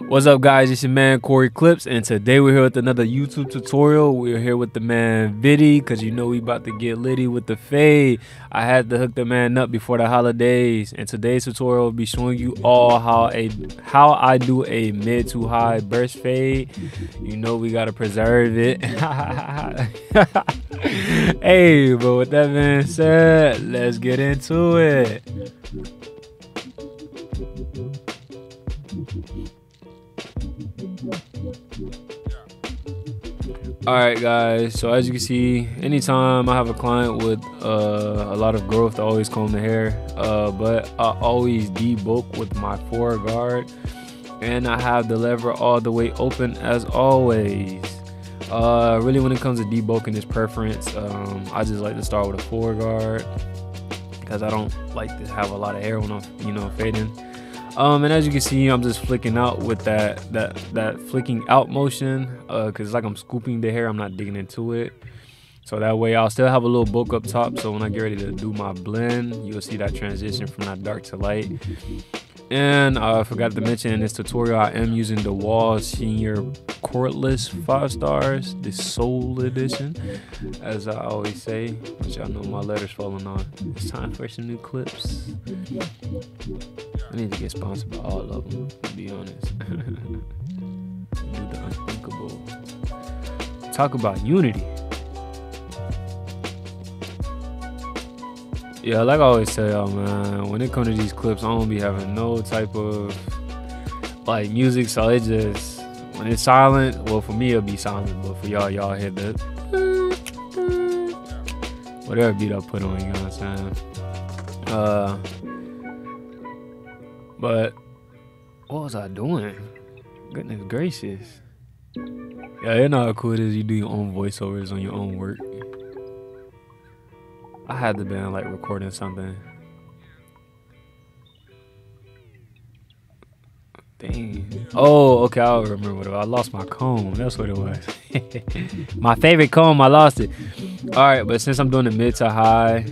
What's up, guys? It's your man CoriClips, and today we're here with another YouTube tutorial. We're here with the man Viddy, because you know we about to get litty with the fade. I had to hook the man up before the holidays, and today's tutorial will be showing you all how I do a mid to high burst fade. You know we gotta preserve it. Hey, but with that being said, let's get into it. Alright guys, so as you can see, anytime I have a client with a lot of growth, I always comb the hair, but I always debulk with my foreguard, and I have the lever all the way open as always. Really when it comes to debulking, it's preference. I just like to start with a foreguard because I don't like to have a lot of hair when I'm fading. And as you can see, I'm just flicking out with that flicking out motion, because it's like I'm scooping the hair, I'm not digging into it. So that way I'll still have a little bulk up top, so when I get ready to do my blend, you'll see that transition from that dark to light. And I forgot to mention, in this tutorial I am using the Wall Senior Cordless 5 stars, the Soul Edition, as I always say, which y'all know my letters falling off. It's time for some new clips. I need to get sponsored by all of them, to be honest. Do the unthinkable. Talk about unity. Yeah, like I always tell y'all, man, when it comes to these clips, I don't be having no type of like music, so it just, when it's silent, well, for me it'll be silent, but for y'all hear the whatever beat I put on, you know what I'm saying? But what was I doing? Goodness gracious. Yeah, you know how cool it is, you do your own voiceovers on your own work. I had to been like recording something. Dang. Oh, okay, I remember what it was. I lost my comb. That's what it was. My favorite comb, I lost it. Alright, but since I'm doing the mid to high,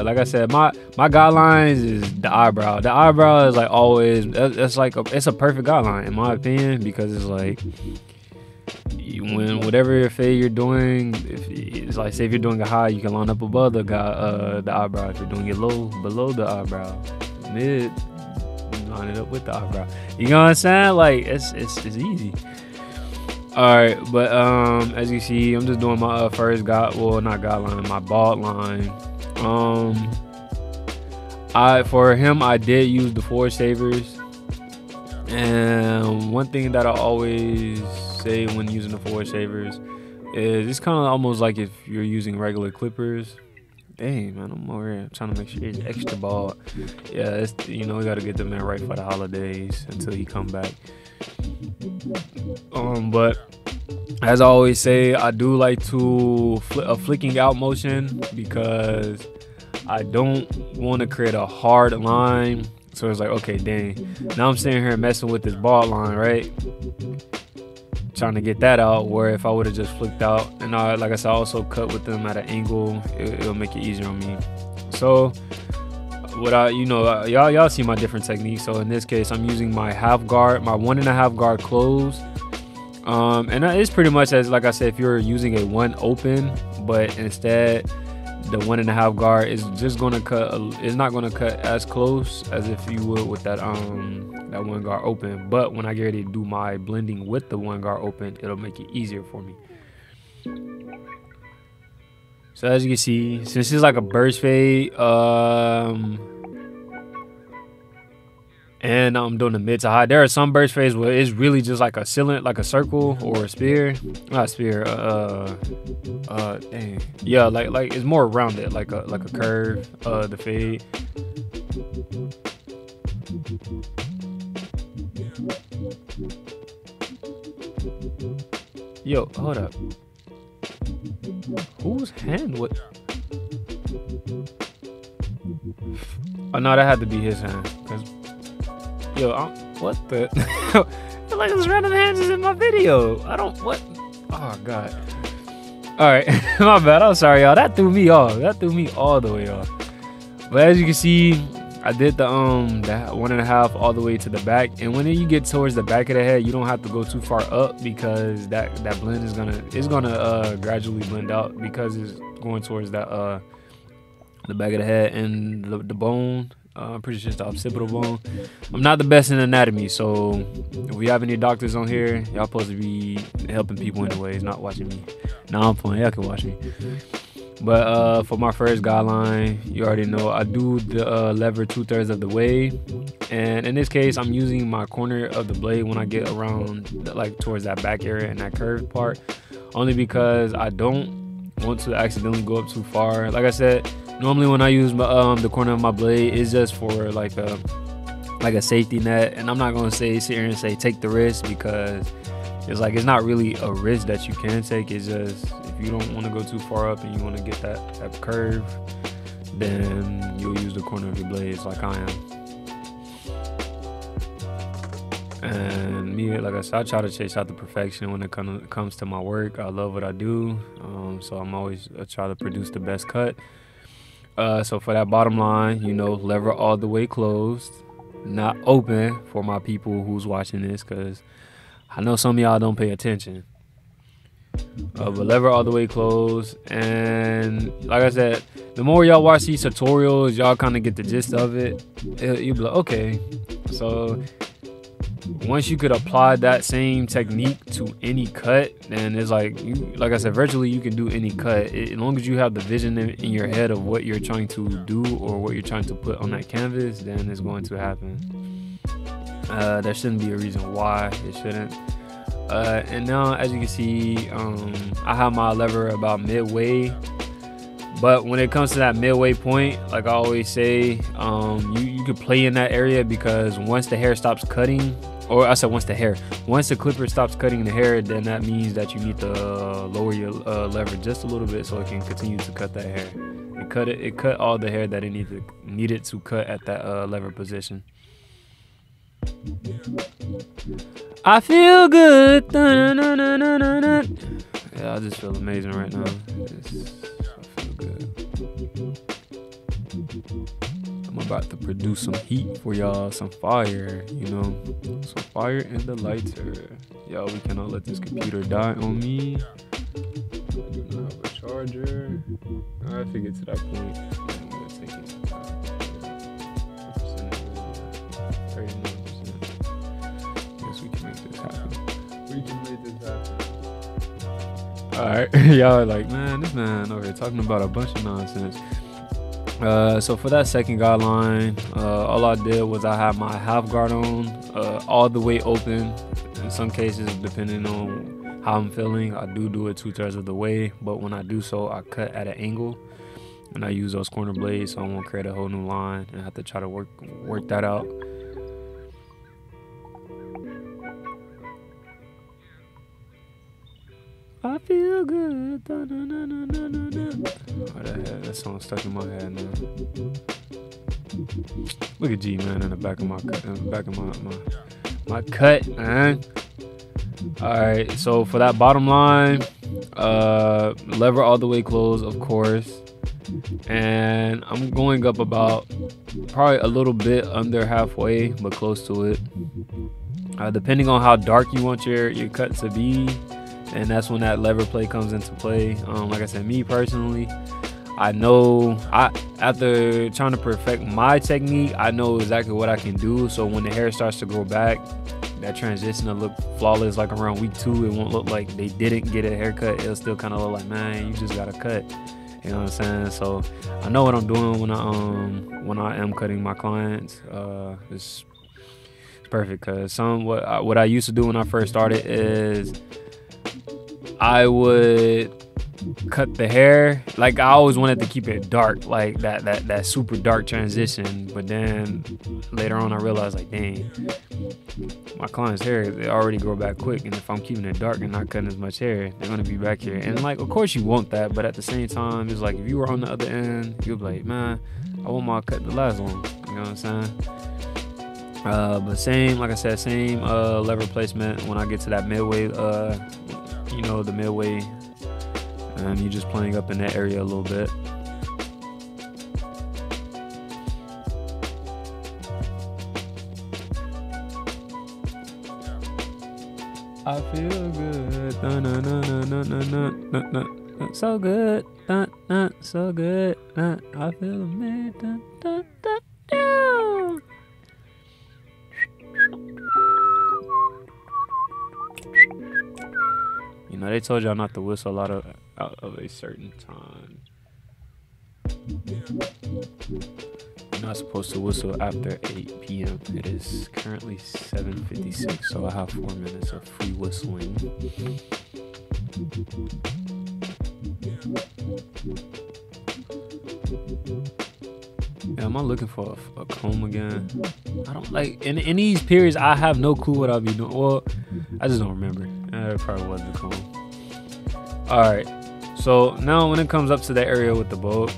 like I said, my guidelines is the eyebrow. The eyebrow is like always, it's like it's a perfect guideline in my opinion, because it's like, when whatever fade you're doing, if it's like, say if you're doing a high, you can line up above the eyebrow. If you're doing it low, below the eyebrow. Mid, line it up with the eyebrow. You know what I'm saying? Like it's easy. All right, but as you see, I'm just doing my first my bald line. For him, I did use the forward shavers, and one thing that I always say when using the forward shavers is it's kind of almost like if you're using regular clippers. Dang, man, I'm over here trying to make sure it's extra bald. Yeah, it's, we got to get the man right for the holidays until he come back. But as I always say, I do like to a flicking out motion, because I don't want to create a hard line. So it's like, okay, dang, now I'm sitting here messing with this bald line, right? Trying to get that out, where if I would have just flicked out, and like I said, I also cut with them at an angle, it'll make it easier on me. So what y'all see my different techniques. So in this case, I'm using my half guard, my 1.5 guard closed, and it's pretty much as, like I said, if you're using a 1 open, but instead the 1.5 guard is just gonna cut, it's not gonna cut as close as if you would with that 1 guard open. But when I get ready to do my blending with the 1 guard open, it'll make it easier for me. So as you can see, since it's like a burst fade, and I'm doing the mid to high, there are some burst fades where it's really just like a cylinder, like a circle or a spear. Not spear, dang. Yeah, like it's more rounded, like a curve, the fade. Yo, hold up. Whose hand? What? Oh no, that had to be his hand. Cause, yo, what the? Like this random hands is in my video. I don't, what? Oh god. All right, my bad. I'm sorry, y'all. That threw me off. That threw me all the way off. But as you can see, I did the that 1.5 all the way to the back, and when you get towards the back of the head, you don't have to go too far up because that blend is gonna gradually blend out because it's going towards that the back of the head and the bone. I'm pretty sure it's the occipital bone. I'm not the best in anatomy, so if we have any doctors on here, y'all supposed to be helping people anyways, not watching me. Nah, I'm playing. Y'all can watch me. But for my first guideline, you already know I do the lever 2/3 of the way, and in this case, I'm using my corner of the blade when I get around like towards that back area and that curved part, only because I don't want to accidentally go up too far. Like I said, normally when I use the corner of my blade, it's just for like a safety net, and I'm not gonna sit here and say take the risk, because it's like it's not really a risk that you can take. It's just if you don't want to go too far up and you want to get that curve, then you'll use the corner of your blades like I am. And me, like I said, I try to chase out the perfection when it comes to my work. I love what I do, so I'm always try to produce the best cut. So for that bottom line, you know, lever all the way closed, not open for my people who's watching this, because I know some of y'all don't pay attention. But lever all the way closed, and like I said, the more y'all watch these tutorials, y'all kind of get the gist of it. You'll be like, okay, so once you could apply that same technique to any cut, then it's like I said, virtually you can do any cut as long as you have the vision in your head of what you're trying to do or what you're trying to put on that canvas. Then it's going to happen. There shouldn't be a reason why it shouldn't. And now, as you can see, I have my lever about midway, but when it comes to that midway point, like I always say, you could play in that area, because once the hair stops cutting, or I said once the clipper stops cutting the hair, then that means that you need to lower your lever just a little bit so it can continue to cut that hair. It cut all the hair that it needed to cut at that lever position. I feel good. Yeah, I just feel amazing right now. I feel good. I'm about to produce some heat for y'all, some fire, you know, some fire in the lighter. Yo, we cannot let this computer die on me. I do not have a charger. I have to get to that point. I'm gonna take it some time. What percent is it? 39%. Guess we can make this happen. We can make this happen. Alright, y'all are like, man, this man over here talking about a bunch of nonsense. So for that second guideline, all I did was I had my half guard on, all the way open. In some cases, depending on how I'm feeling, I do it 2/3 of the way, but when I do so, I cut at an angle, and I use those corner blades so I won't create a whole new line and have to try to work that out. I feel good. Oh, that song's stuck in my head now. Look at G, man, in the back of my cut, man. All right, so for that bottom line, lever all the way closed, of course, and I'm going up about probably a little bit under halfway, but close to it. Depending on how dark you want your cut to be. And that's when that lever play comes into play. Like I said, me personally, I know after trying to perfect my technique, I know exactly what I can do. So when the hair starts to grow back, that transition will look flawless. Like around week 2, it won't look like they didn't get a haircut. It'll still kind of look like, man, you just got a cut. You know what I'm saying? So I know what I'm doing when I am cutting my clients. It's perfect, because what I used to do when I first started is I would cut the hair, like I always wanted to keep it dark, like that super dark transition, but then later on I realized, like, dang, my clients' hair, they already grow back quick, and if I'm keeping it dark and not cutting as much hair, they're gonna be back here. And like, of course you want that, but at the same time, it's like if you were on the other end, you'll be like, man, I want my cut to last long. You know what I'm saying? But same, like I said, same lever placement when I get to that midway, you know, the midway, and you're just playing up in that area a little bit. I feel good. Dun, dun, dun, dun, dun, dun, dun, dun, dun. So good. Dun, dun, so good. Dun, I feel amazing. Dun, dun, dun, dun. You know, they told y'all not to whistle out of a certain time. You're not supposed to whistle after 8 p.m. It is currently 7:56, so I have 4 minutes of free whistling. Yeah, am I looking for a comb again? I don't like in these periods. I have no clue what I'll be doing. Well, I just don't remember. It probably was the comb. All right. So now when it comes up to that area with the bolt,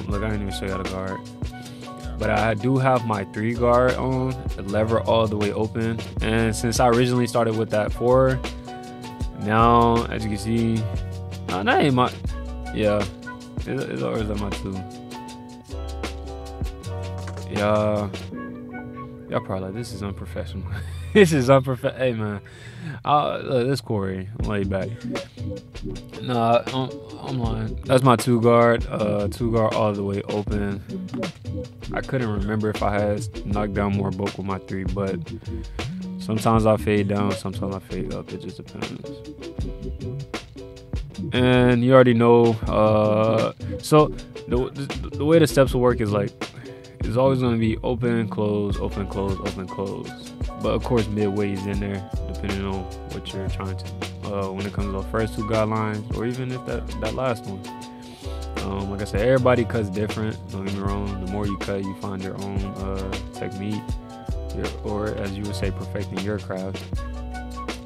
look, I didn't even show you how to guard. But I do have my 3 guard on, the lever all the way open. And since I originally started with that 4, now as you can see, that ain't my, yeah, it's always at my 2. Yeah, y'all probably like, this is unprofessional. This is unprofessional. Hey man, look, this Corey, I'm laid back. Nah, I'm lying. That's my 2 guard. 2 guard all the way open. I couldn't remember if I had knocked down more bulk with my 3, but sometimes I fade down, sometimes I fade up. It just depends. And you already know. So the way the steps will work is like, it's always going to be open, close, open, close, open, close. But of course, midway is in there, depending on what you're trying to. When it comes to the first 2 guidelines, or even if that last one. Like I said, everybody cuts different. Don't get me wrong. The more you cut, you find your own technique, or as you would say, perfecting your craft.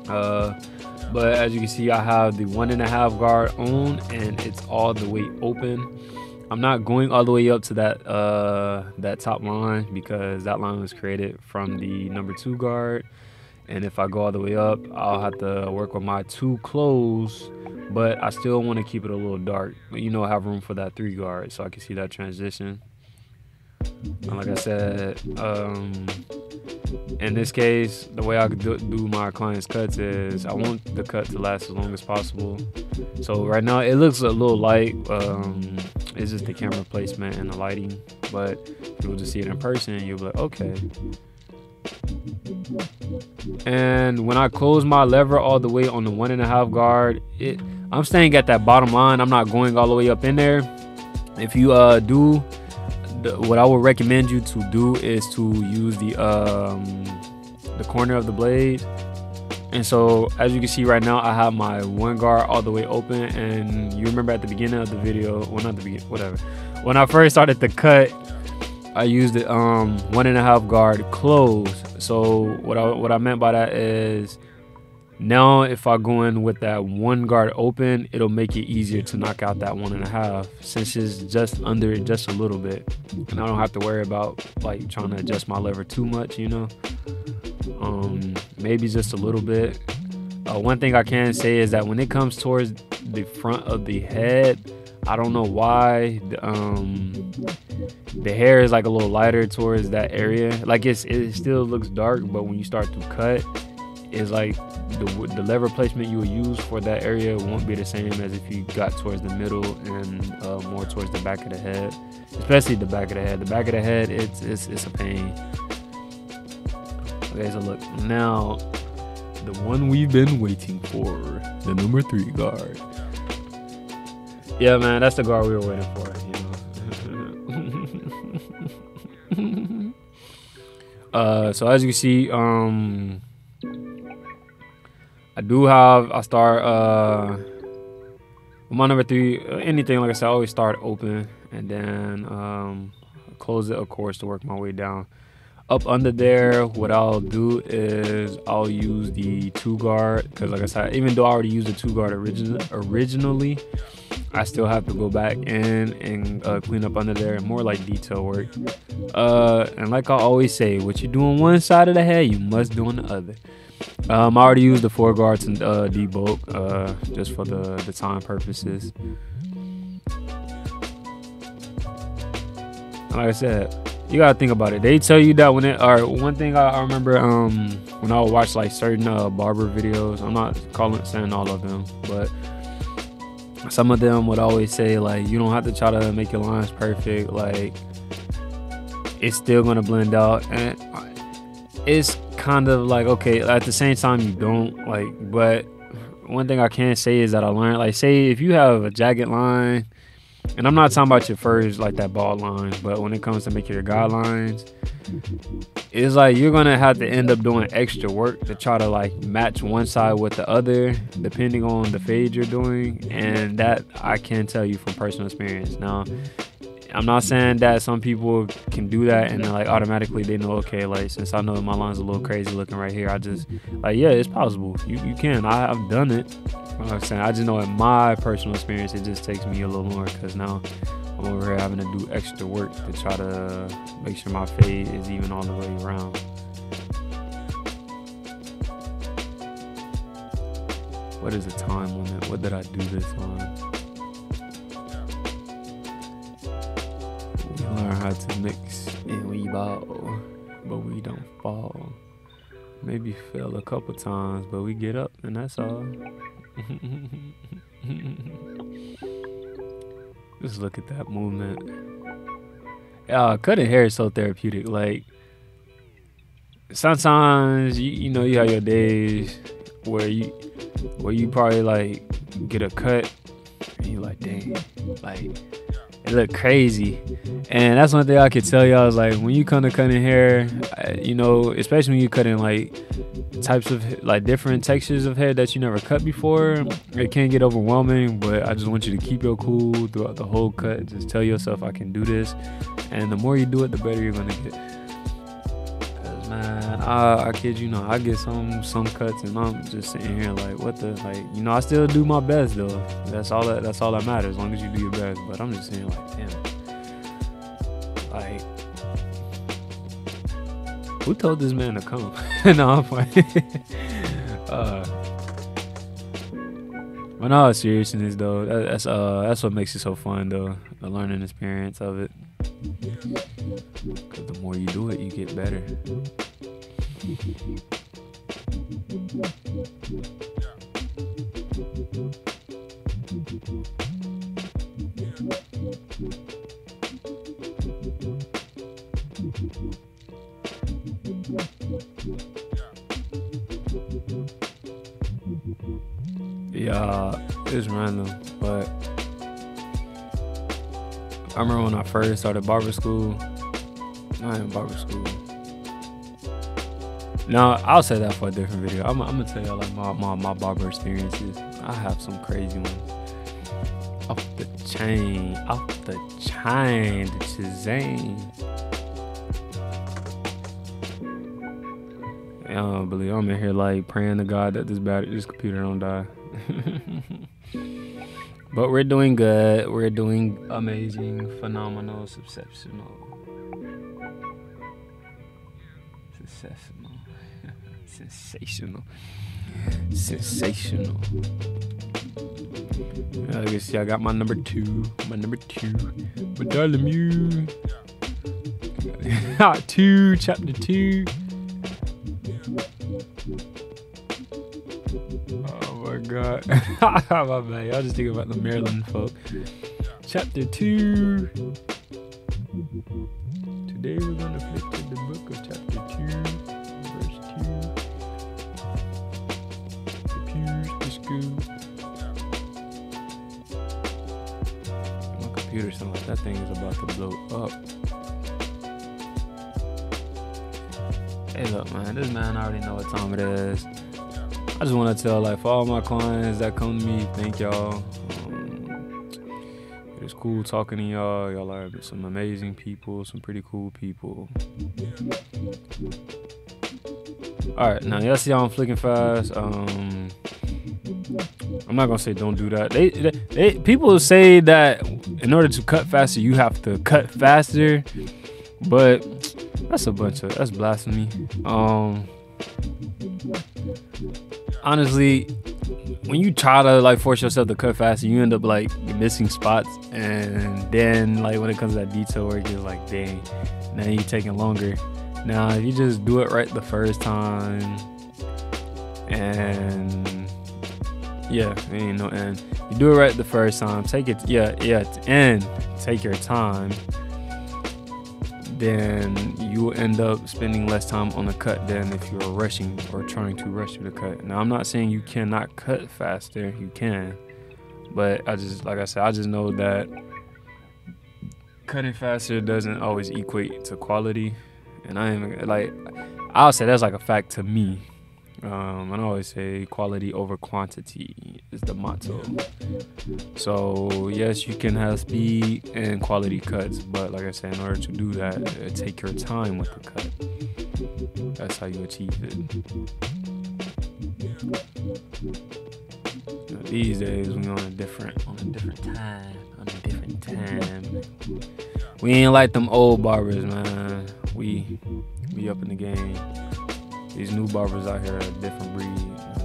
But as you can see, I have the 1.5 guard on, and it's all the way open. I'm not going all the way up to that top line, because that line was created from the number 2 guard. And if I go all the way up, I'll have to work with my 2 close, but I still want to keep it a little dark. You know, have room for that 3 guard, so I can see that transition. And like I said, in this case, the way I could do my clients' cuts is I want the cut to last as long as possible. So right now it looks a little light. It's just the camera placement and the lighting, but if you will just see it in person, you'll be like, okay. And when I close my lever all the way on the 1.5 guard, I'm staying at that bottom line. I'm not going all the way up in there. If you do, what I would recommend you to do is to use the corner of the blade. And so as you can see right now, I have my 1 guard all the way open. And you remember at the beginning of the video, well, not the beginning, whatever, when I first started the cut, I used it 1.5 guard closed. So what I meant by that is, now if I go in with that 1 guard open, it'll make it easier to knock out that 1.5, since it's just under it just a little bit, and I don't have to worry about like trying to adjust my lever too much, you know. Maybe just a little bit. One thing I can say is that when it comes towards the front of the head, I don't know why the hair is like a little lighter towards that area. Like it still looks dark, but when you start to cut, it's like the lever placement you will use for that area won't be the same as if you got towards the middle and more towards the back of the head, especially the back of the head. The back of the head, it's a pain. Okay, so look, now the one we've been waiting for, the number 3 guard. Yeah, man, that's the guard we were waiting for, you know. So as you can see, I start with my number 3, anything, like I said, I always start open, and then close it, of course, to work my way down. Up under there, what I'll do is I'll use the 2 guard, because like I said, even though I already used the 2 guard originally, I still have to go back in and clean up under there, more like detail work. And like I always say, what you do on one side of the head, you must do on the other. I already used the 4 guards and debulk, just for the time purposes. And like I said, you gotta think about it. They tell you that when it, or one thing I remember, when I would watch like certain barber videos, I'm not saying all of them, but some of them would always say like, you don't have to try to make your lines perfect, like it's still gonna blend out. And it's kind of like, okay, at the same time you don't, like, but one thing I can say is that I learned, like, say if you have a jagged line, and I'm not talking about your first, like that bald line, but when it comes to making your guidelines, it's like you're gonna have to end up doing extra work to try to like match one side with the other, depending on the fade you're doing. And that I can tell you from personal experience. Now, I'm not saying that some people can do that and then like automatically they know, okay, like since I know my line's a little crazy looking right here, I just like, yeah, it's possible. You can. I've done it. You know what I'm saying? I just know in my personal experience, it just takes me a little more because now I'm over here having to do extra work to try to make sure my fade is even all the way around. What is the time limit? What did I do this on? We learn how to mix and we ball, but we don't fall. Maybe fail a couple times, but we get up and that's all. Just look at that movement. Cutting hair is so therapeutic. Like sometimes you know you have your days where you probably like get a cut and you like, dang, like it look crazy. And that's one thing I could tell y'all is like when you come to cutting hair, you know, especially when you cutting like types of like different textures of hair that you never cut before, it can get overwhelming. But I just want you to keep your cool throughout the whole cut. Just tell yourself I can do this, and the more you do it, the better you're gonna get. Cause man, I kid you not, I get some cuts and I'm just sitting here like, what the, like, you know, I still do my best though. That's all that matters, as long as you do your best. But I'm just saying like, damn, like, who told this man to come? No, I'm fine. But no, seriousness though, that's what makes it so fun though, the learning experience of it. Cause the more you do it, you get better. Yeah, it's random, but I remember when I first started barber school. Not in barber school. No, I'll say that for a different video. I'm gonna tell y'all like my barber experiences. I have some crazy ones. Off the chain, the Shazam. I don't believe I'm in here like praying to God that this computer don't die. But we're doing good. We're doing amazing, phenomenal, exceptional. Sensational. I guess I got my number two. My darling you. 2, chapter 2. Oh my God. My bad. Y'all just think about the Maryland folk. Chapter 2. Today we're gonna flip to the book of chapter 2, verse 2. The pews to school. My computer sounds like that thing is about to blow up. Hey look, man, this man already know what time it is. I just want to tell, like, for all my clients that come to me, thank y'all. It's cool talking to y'all. Y'all are some amazing people, some pretty cool people. All right, now y'all see how I'm flicking fast. I'm not gonna say don't do that. They people say that in order to cut faster, you have to cut faster, but that's blasphemy. Honestly, when you try to like force yourself to cut faster, you end up like missing spots, and then like when it comes to that detail work, you're like, dang, Now you taking longer. Now if you just do it right the first time, and yeah, it ain't no end. You do it right the first time. Take it, and take your time. Then you will end up spending less time on the cut than if you're rushing or trying to rush through the cut. Now I'm not saying you cannot cut faster. You can, but like I said, I just know that cutting faster doesn't always equate to quality, and I'll say that's like a fact to me. And I always say quality over quantity is the motto. So yes, you can have speed and quality cuts, but like I said, in order to do that, take your time with the cut. That's how you achieve it. Now, these days we on a different time. We ain't like them old barbers, man. We up in the game. These new barbers out here are a different breed.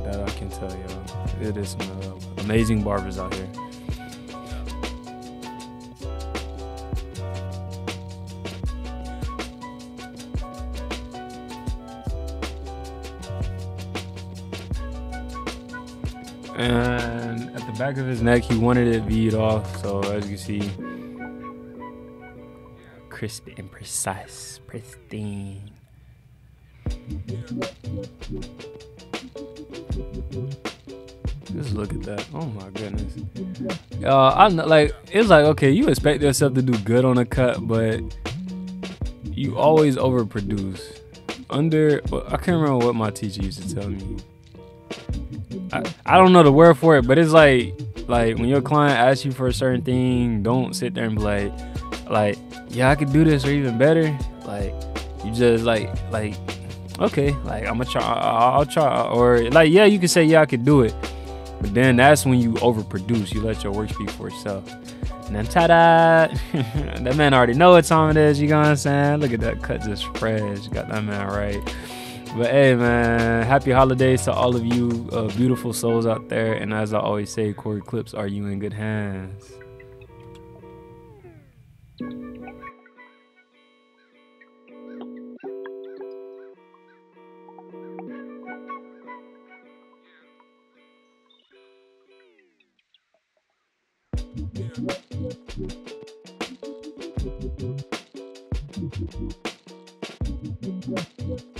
That I can tell y'all. It is some amazing barbers out here. And at the back of his neck, he wanted it V'd off. So as you can see, crisp and precise, pristine. Just look at that. Oh my goodness. I'm like, it's like, okay, you expect yourself to do good on a cut, but you always overproduce. I can't remember what my teacher used to tell me. I don't know the word for it, but it's like when your client asks you for a certain thing, don't sit there and be like, yeah, I could do this or even better. Like, you just like, okay, like I'm gonna try, I'll try, or like, yeah, you can say, yeah, I could do it, but then that's when you overproduce. You let your work speak for itself, and then ta-da, that man already know what time it is. You know what I'm saying? Look at that cut, just fresh. Got that man right. But hey, man, happy holidays to all of you beautiful souls out there. And as I always say, CoriClips, are you in good hands?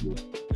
Yeah.